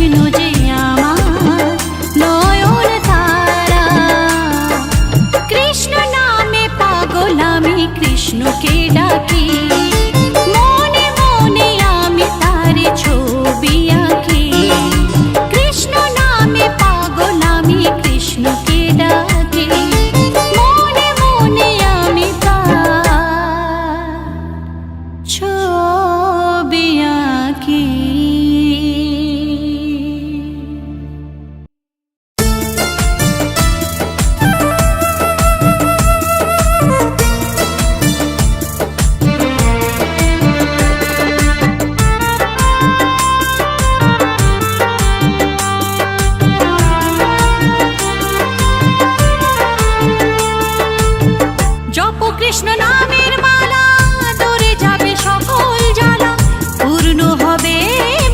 কৃষ্ণ যে আমার নয়ন তারা। কৃষ্ণ নামে পাগল আমি, কৃষ্ণকে ডাকি, মনে মনে আমি তার ছবি আঁকি। কৃষ্ণ নামে পাগল আমি, কৃষ্ণকে ডাকি, মনে মনে আমি তার ছবি আঁকি। জপ কৃষ্ণ নামের মালা, দূরে যাবে সকল জ্বালা, পূর্ণ হবে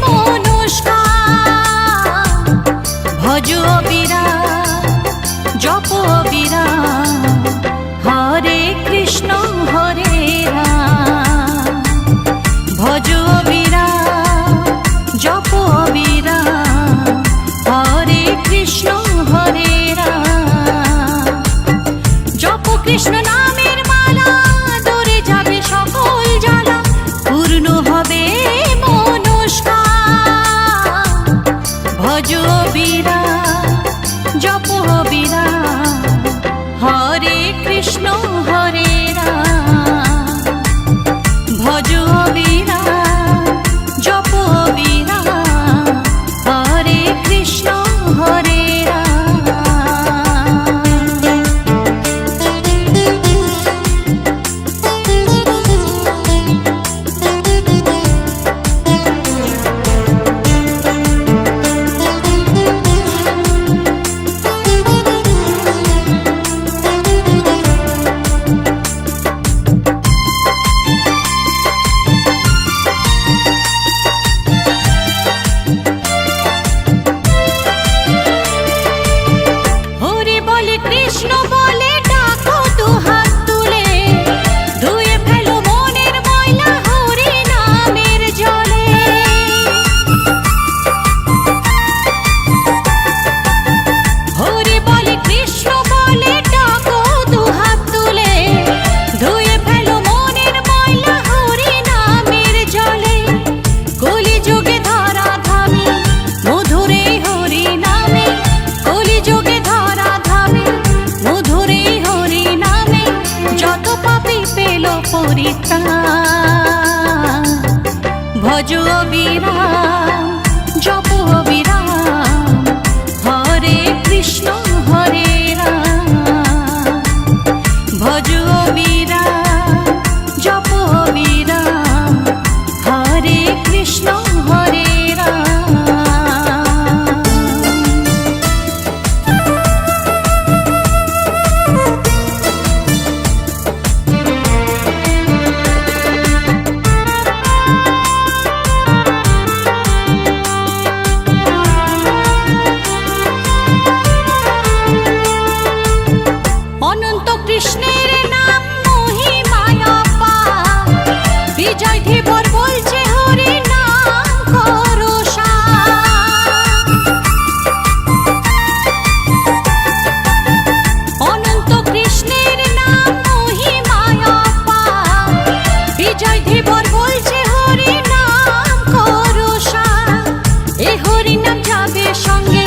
মনস্কার। ভজ অবিরাম, জপ অবিরাম, হরে কৃষ্ণ হরে রাম। ভজ অবিরাম, জপ অবিরাম, হরে কৃষ্ণ হরে রাম। জপ কৃষ্ণ নামের মালা, দূরে যাবে সকল জ্বালা, পূর্ণ হবে মনস্কার। ভজ অবিরাম, জপ অবিরাম, হরে কৃষ্ণ হরে রাম। ভজ অবিরাম, জপ অবিরাম, হরে কৃষ্ণ হরে রাম। হরি বলে কৃষ্ণ বলে ডাকো দুহাত তুলে, ধুয়ে ফেলো মনের ময়লা হরি নামের জলে। হরি বলে কৃষ্ণ বলে ডাকো দুহাত তুলে, ধুয়ে ফেলো মনের ময়লা হরি নামের জলে। কলিযুগে ধরা ধামে মধুরে হরি নামে, কলিযুগে ধরা ধামে মধুরে হরি নামে, যত পাপী পেল পরিত্রাণ। ভজ অবিরাম, জপ অবিরাম, হরে কৃষ্ণ হরে রাম। ভজ অবিরাম, জপ অবিরাম, হরে কৃষ্ণ হরে রাম। অনন্ত কৃষ্ণের নাম মহিমায় অপার, বিজয় ধীবর বলছে হরি নাম করো সার। অনন্ত কৃষ্ণের নাম মহিমায় অপার, বিজয় ধীবর বলছে হরি নাম করো সার। এ হরি নাম যাবে সঙ্গে,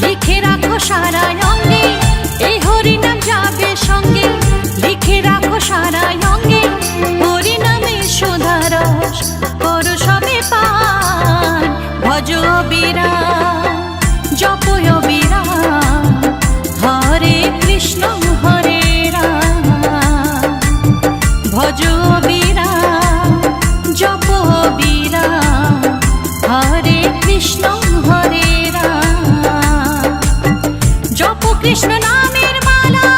লিখে রাখো সারা অঙ্গে। এই হরি নাম যাবে সঙ্গে, লিখে রাখো সারা অঙ্গে। হরি নামে সুধা রস করো সবে পান। ভজ অবিরাম, জপ অবিরাম, হরে কৃষ্ণ হরে রাম। ভজ অবিরাম, জপ অবিরাম, হরে কৃষ্ণ হরে রাম। জপ কৃষ্ণ নামের মালা,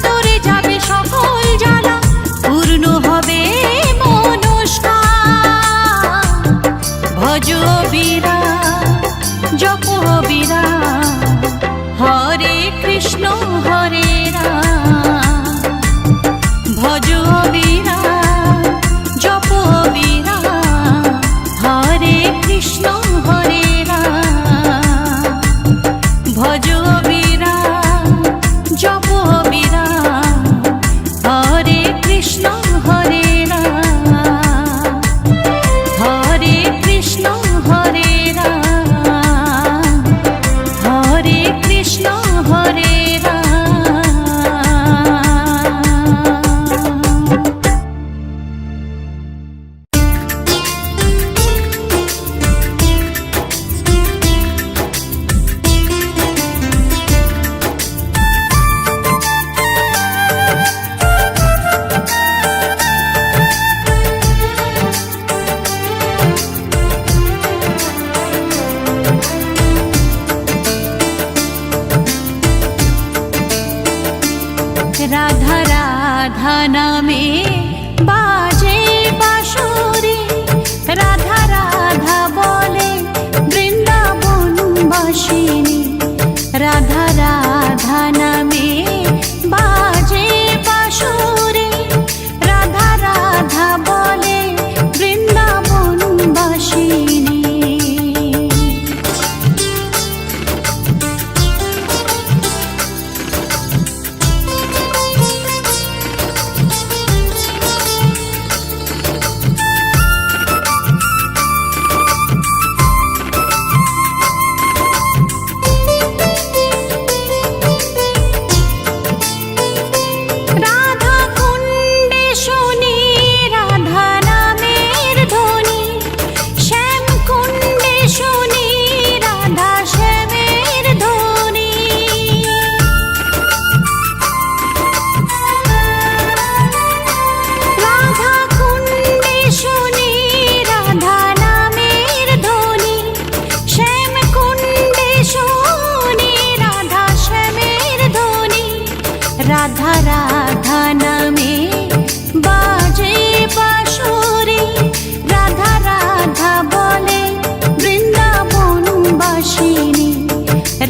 দূরে যাবে সকল জ্বালা, পূর্ণ হবে মনস্কার। ভজ অবিরাম, জপ অবিরাম, হরে কৃষ্ণ হরে রাম। ভজ অবিরাম, জপ অবিরাম, হরে কৃষ্ণ হরে রাম।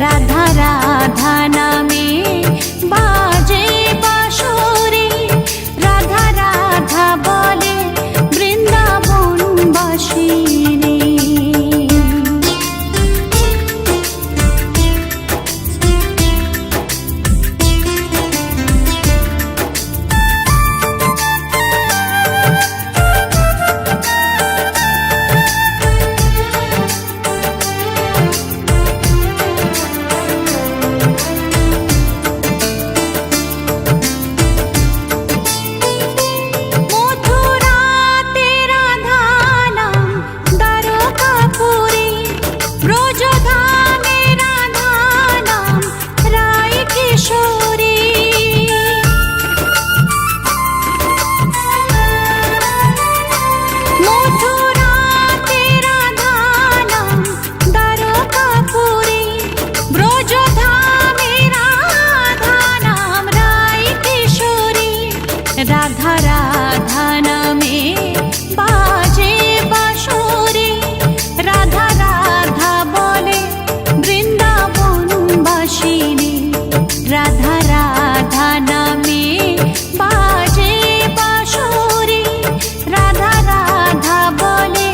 রাধা রাধা নামে বাজে বাঁশরি, রাধা রাধা বলে বৃন্দাবনবাসিনী। রাধা রাধা নামে বাজে বাঁশরি, রাধা রাধা বলে বৃন্দাবনবাসিনী। রাধা রাধা নামে বাজে বাঁশরি, রাধা রাধা বলে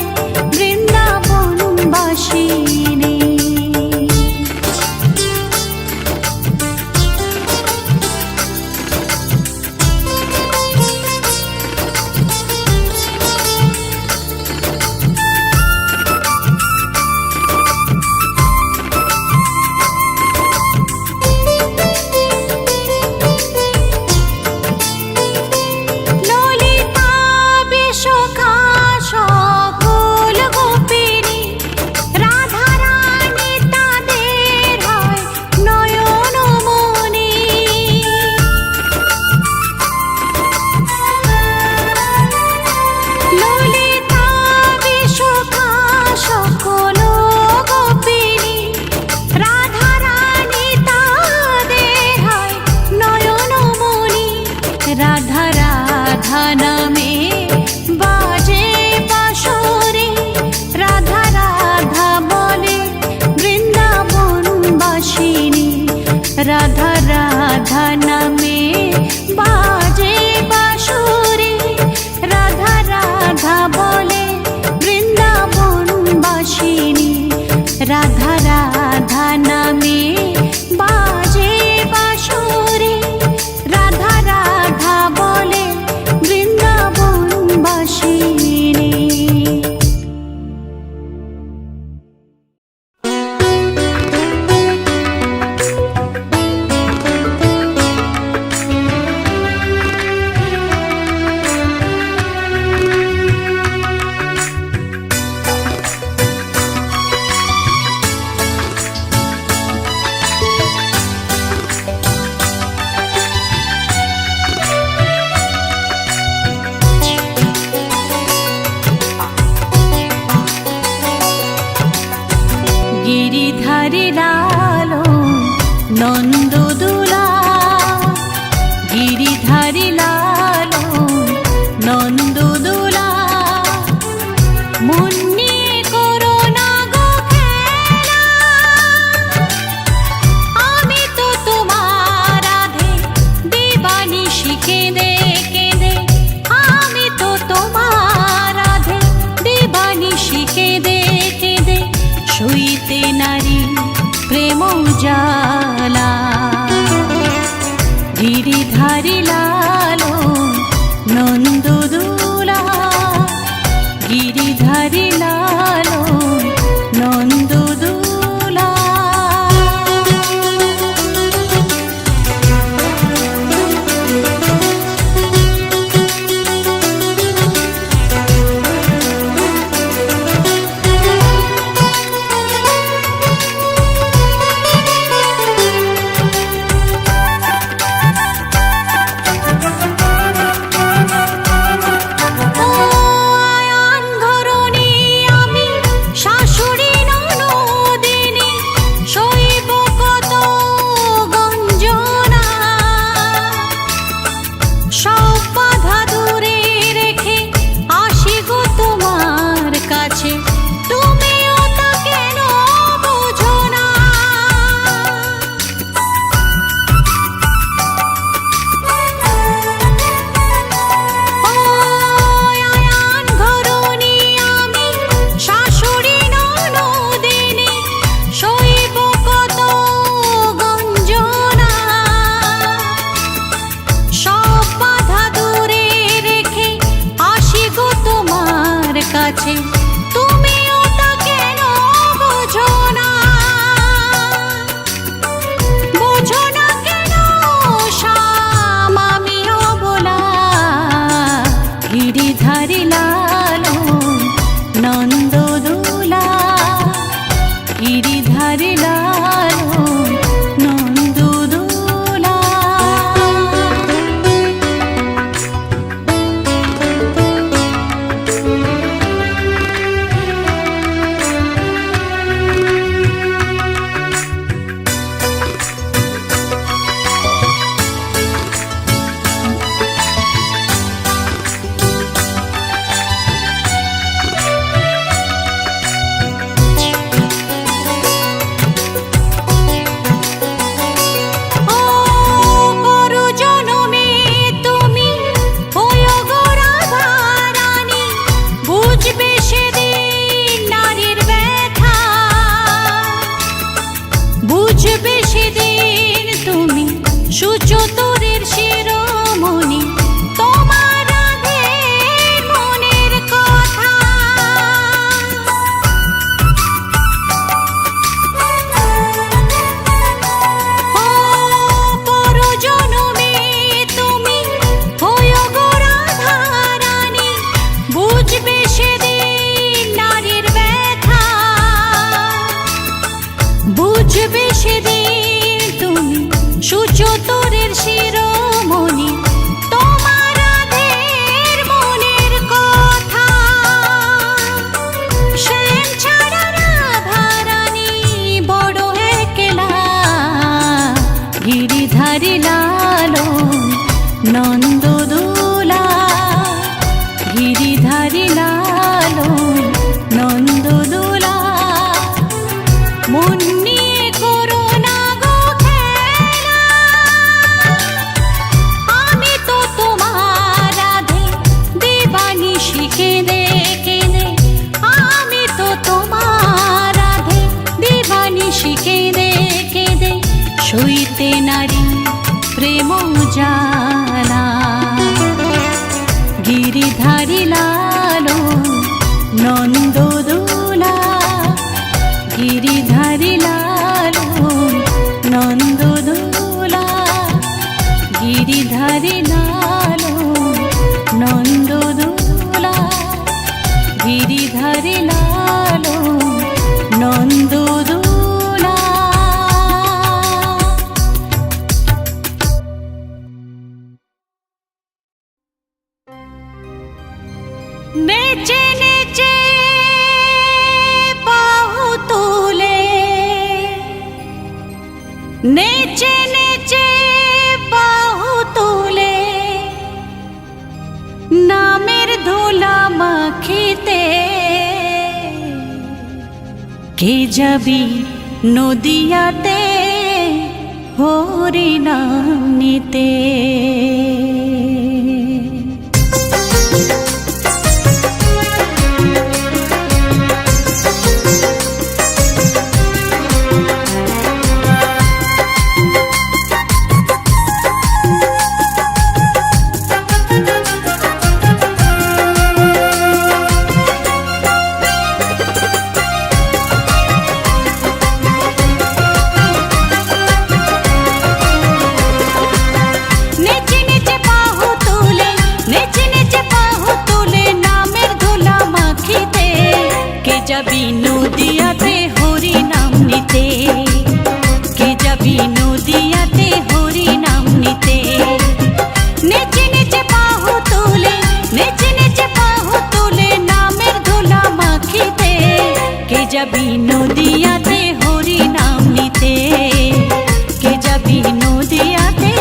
বৃন্দাবনবাসিনী। রাধা রাধা নামে বাজে বাঁশরি, রাধা রাধা বলে বৃন্দাবনবাসিনী। রাধা রাধা নামে বাজে বাঁশরি, রাধা রাধা বলে বৃন্দাবনবাসিনী। রাধা রাধা নামে বাজে বাঁশরি, রাধা রাধা বলে বৃন্দাবনবাসিনী। গিরিধারী লালন নন্দদুলা, গিরিধারী লালন নন্দদুলা, মন নিয়ে করো না গো খেলা, আমি তো তোমার রাধে দিবানিশি কেঁদে কেঁদে, আমি তো তোমার রাধে দিবানিশি কেঁদে কেঁদে, শুইতে নারী প্রেম জালা। গিরিধারী লালন নন্দদুলা, গিরিধারী লালন নন্দদুলা। গিরিধারি লালন নন্দদোলা। বুঝবে সেদিন তুমি সুচতুরের শিরোমণি, তোমার রাধের মনের কথা। ও পরজনমে তুমি হয়ো গো রাধা রানী, বুঝবে সেদিন নারীর ব্যথা। বুঝবে সেদিন তুমি সুচতুরের শিরোমণি, তোমার রাধের মনের কথা। সেন ছাড়া রাধা রানী বড় একলা, গিরিধারি লালন নন্দদোলা। গিরিধারি লালন নন্দদোলা। মন নিয়ে করো না গো খেলা, আমি তো তোমার রাধে দিবানিশি কেঁদে কেঁদে। আমি তো তোমার রাধে দিবানিশি কেঁদে কেঁদে। সইতে নারী প্রেম জালা, গিরিধারি লালন নন্দদোলা। গিরিধারি লালন নন্দদোলা। গিরিধারি লালন নন্দদোলা। গিরিধারি লালন নন্দদোলা। নেচে নেচে বাহু তুলে, নেচে নেচে বাহু তুলে, নামের ধুলা মাখিতে। কে যাবি নদিয়াতে হরি নাম নিতে। যাবি নদিয়াতে হরি নাম নিতে। কে যাবি নদিয়াতে হরি নাম নিতে। নেচে নেচে বাহু তুলে, নেচে নেচে বাহু তুলে, নামের ধুলা মাখিতে। কে যাবি নদিয়াতে হরি নাম নিতে। কে যাবি নদিয়াতে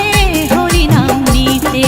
হরি নাম নিতে।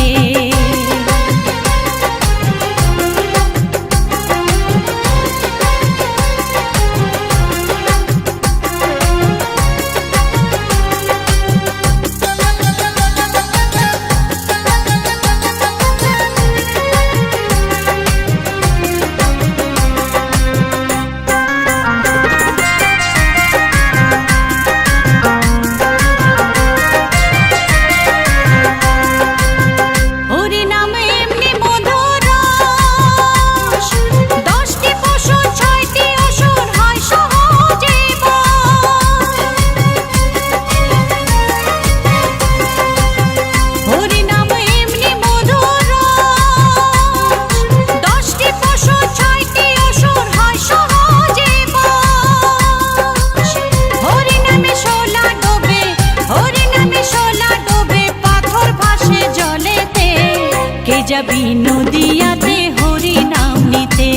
যাবি নদিয়াতে হরি নাম নিতে,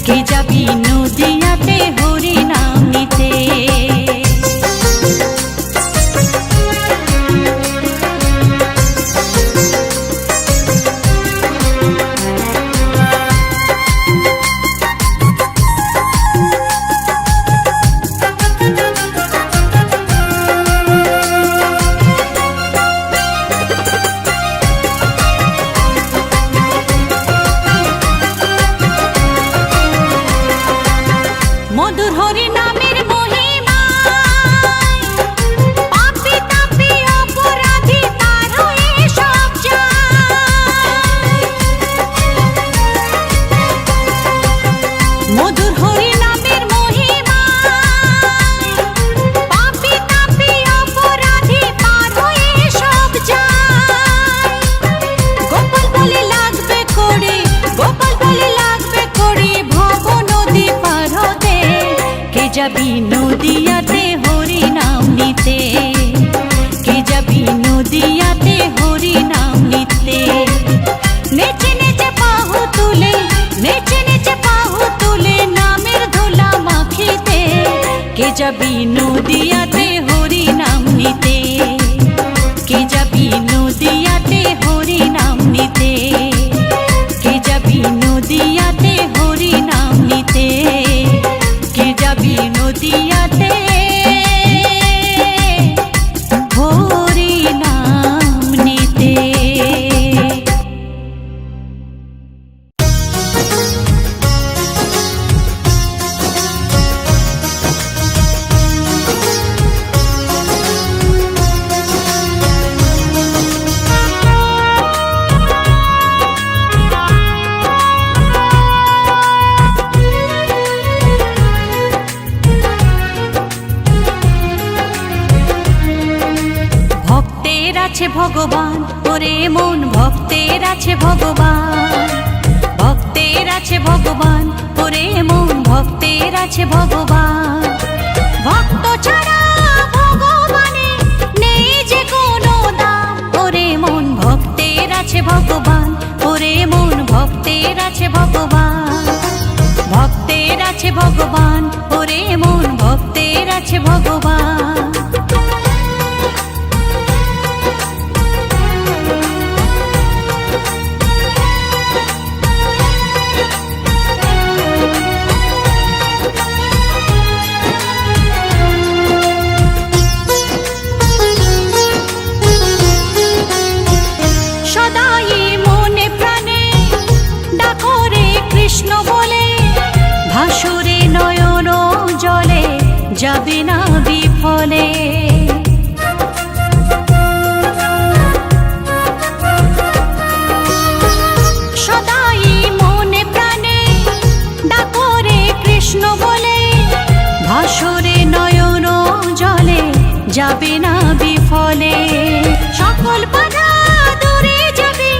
কে যাবি নদিয়াতে হরি নাম নিতে। মধুর হরি নামের মহিমায় পাপী তাপী অপরাধী তার হয়ে সব যায়। মধুর হরি নামের মহিমায় পাপী তাপী অপরাধী তার হয়ে সব যায়। গোপাল বলে লাগবে করে, গোপাল বলে লাগবে করে ভব নদী পার হতে, কে যাবি নদিয়াতে হরি নাম নিতে, কে যাবি নদিয়াতে হরি নাম নিতে। নেচে নেচে বাহু তুলে, নেচে নেচে বাহু তুলে নামের ধুলা মাখিতে, কে যাবি নদিয়াতে হরি নাম নিতে, কে যাবি নদিয়াতে হরি নাম নিতে, কে যাবি নদিয়াতে হরি নাম নিতে, কে যাবি নদিয়াতে হরি নাম নিতে। ভক্তের আছে ভগবান, ওরে মন ভক্তের আছে ভগবান, ভক্তের আছে ভগবান, ওরে মন ভক্তের আছে ভগবান। ভক্ত ছাড়া ভগবানে নেই যে কোনো দাম, ওরে মন ভক্তের আছে ভগবান, ওরে মন ভক্তের আছে ভগবান, ভক্তের আছে ভগবান, ওরে মন ভক্তের আছে ভগবান। সদাই মনে প্রাণে ডাকো রে কৃষ্ণ বলে, ভাসুরে নয়ন জলে যাবে না বিফলে। সদাই মনে প্রাণে ডাকো রে কৃষ্ণ বলে, ভাসুরে নয়ন জলে যাবে না বিফলে। সকল বাধা দূরে যাবে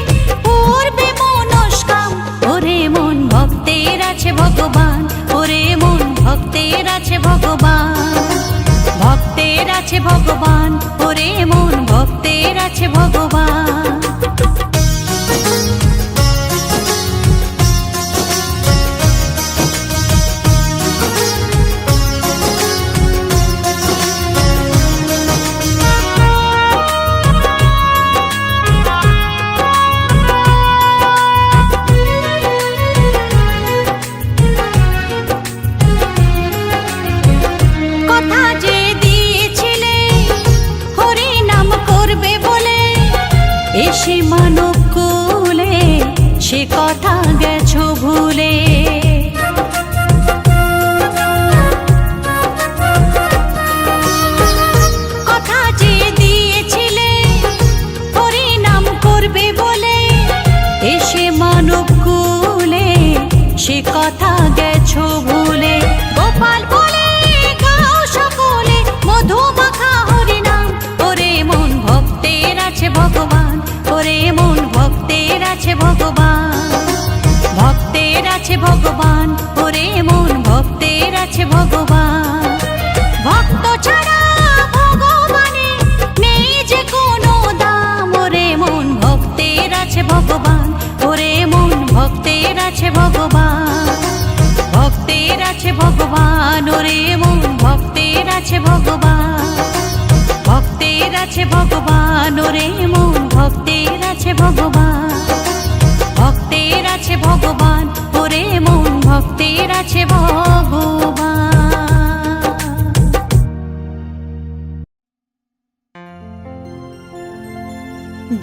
পূর্বে মনস্কাম, ওরে মন ভক্তের আছে ভগবান, ওরে মন ভক্তের আছে ভগবান, ভক্তের আছে ভগবান, ওরে মন ভক্তের আছে ভগবান। কথা যে দিয়েছিলে হরি নাম করবে বলে, আছে ভগবান, ভক্তের আছে ভগবান, ওরে মন ভক্তের আছে ভগবান, ভক্তের আছে ভগবান, ওরে মন ভক্তের আছে ভগবান।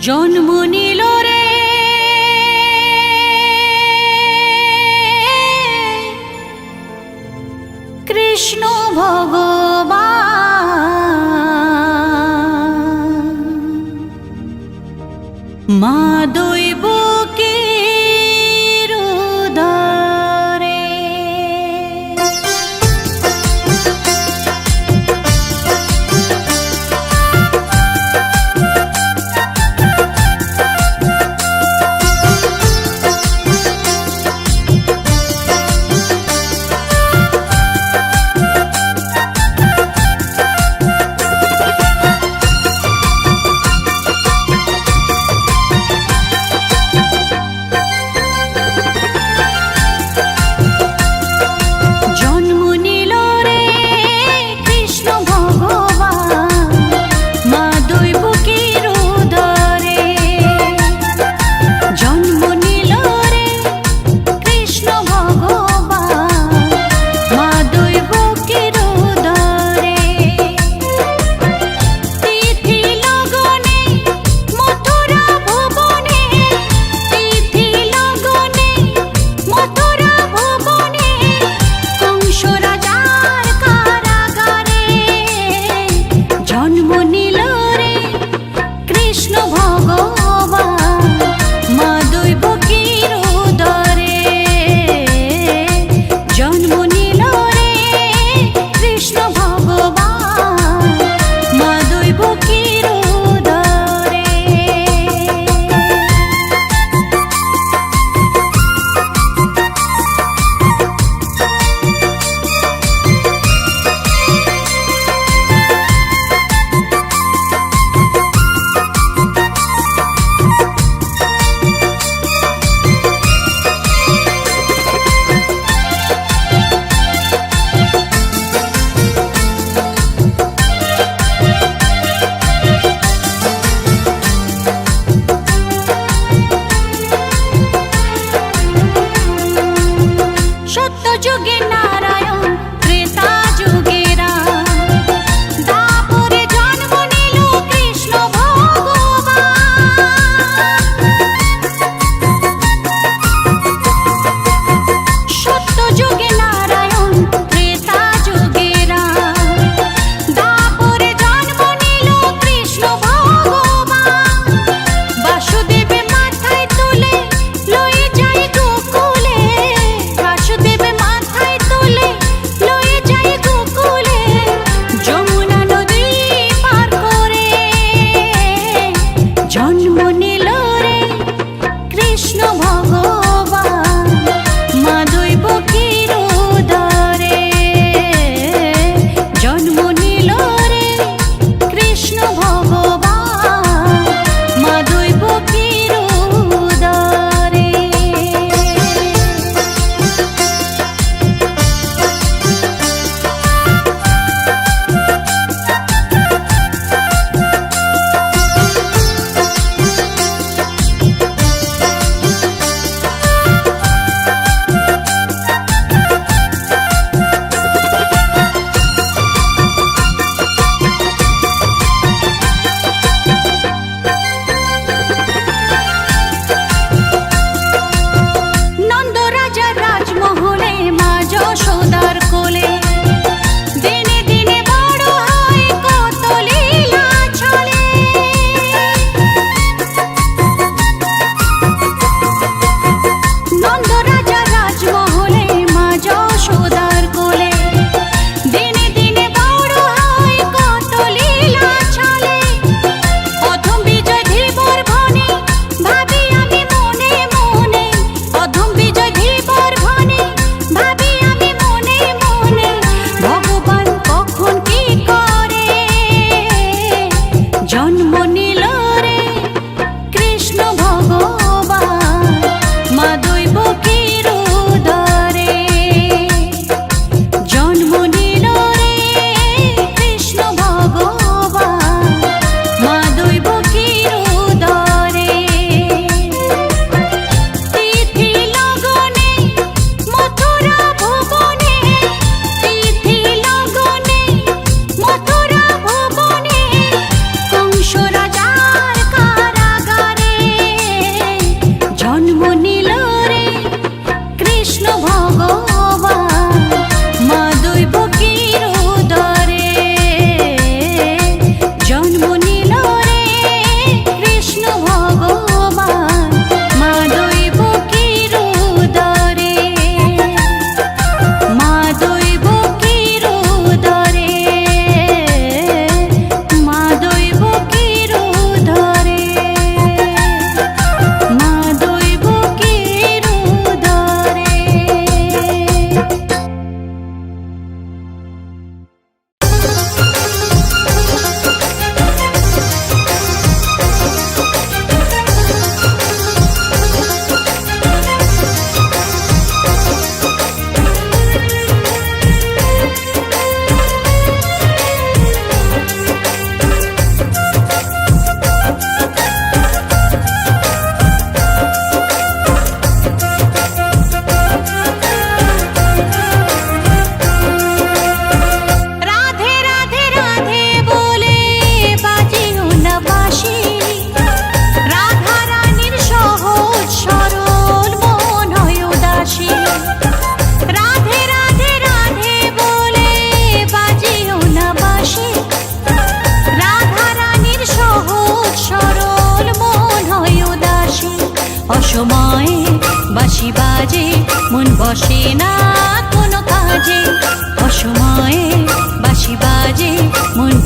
জন্ম নিল রে কৃষ্ণ ভগবান, মা দৈবকীর উদরে।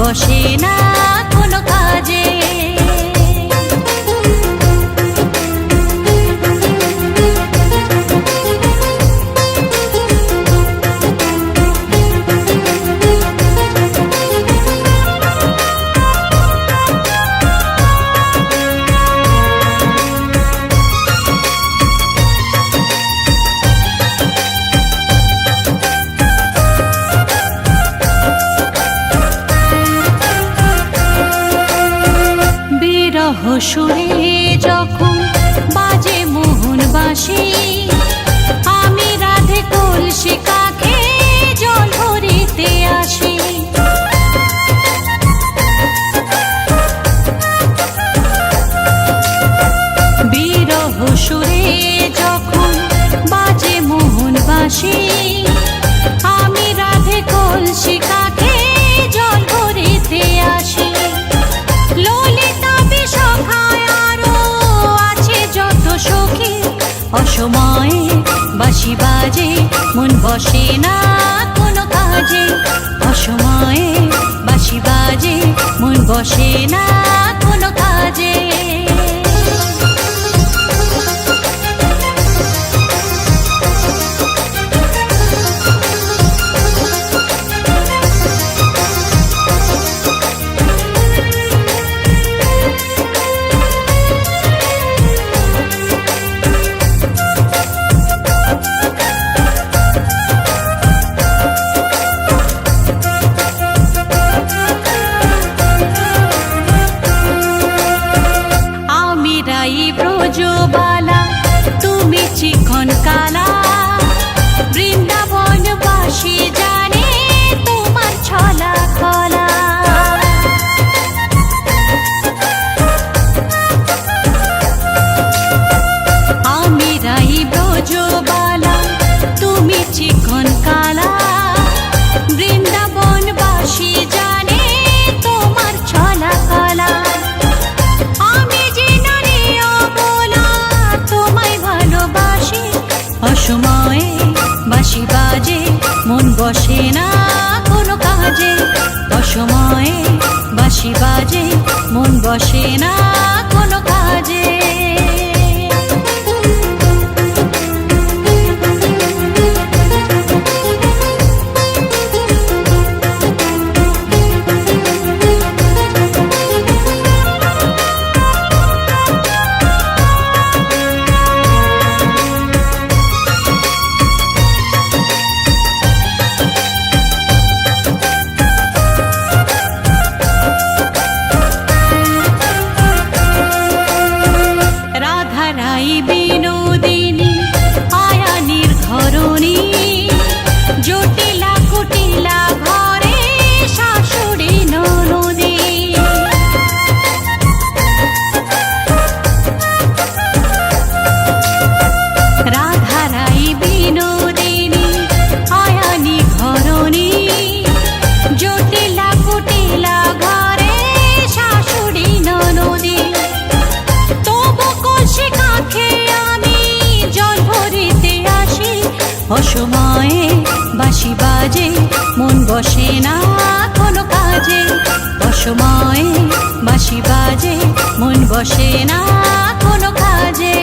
বসে না কোনো কাজে। সুরে যখন বাজে মোহন বাঁশি, আমি রাধে কলসি কাঁখে জল ভরিতে আসি। বিরহ সুরে যখন বাজে মোহন বাঁশি, আমি রাধে কলসি কাঁখে জল ভরিতে আসি। অসময়ে বাঁশি বাজে মন বসে না কোনো কাজে। অসময়ে বাঁশি বাজে মন বসে না কোনো কাজে। ব্রজবালা তুমি চিকন কালা, বৃন্দাবনবাসী জানে তোমার ছলা কলা। আমি রাই ব্রজবালা তুমি চিকন কালা, বৃন্দাবনবাসী জানে তোমার ছলা কলা। অসময়ে বাঁশি বাজে মন বসে না কোনো কাজে। অসময়ে বাঁশি বাজে মন বসে না কোনো কাজে। বিনোদিনী আয়ানির ধরণী, জটিলা কুটিলা ঘরে শাশুড়ি ননদী। রাধারাই বিনোদিনী আয়ানি ঘরণী, জটিলা কুটিলা ঘরে শাশুড়ি ননদী। তবু কলসি কাঁখে আমি জল ভরিতে আসি। অসময়ে বাঁশি বাজে মন বসে না কোনো কাজে। অসময়ে বাঁশি বাজে মন বসে না কোনো কাজে।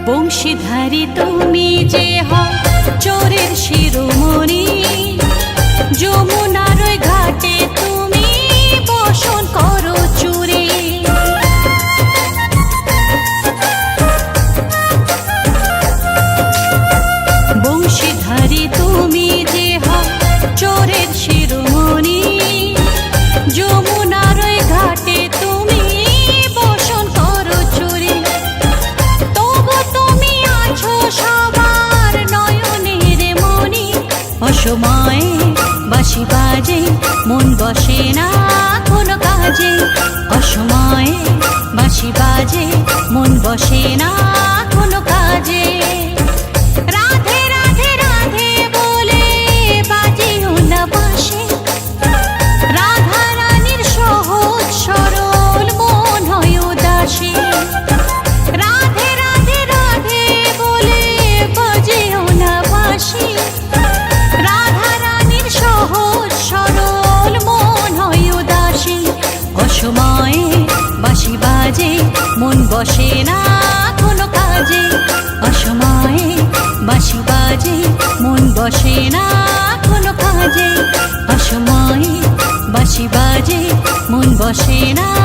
বংশীধারী তুমি যে হও চোরের শিরোমণি, যমুনার ঘাটে তুমি বসন করো চুরি। বংশীধারী তুমি যে হও চোরের শিরোমণি, যমুনার ঘাটে তুমি বসন করো চুরি। তবু তুমি আছো সবার নয়নের মণি। অসময়ে বাঁশি বাজে মন বসে না। আসে না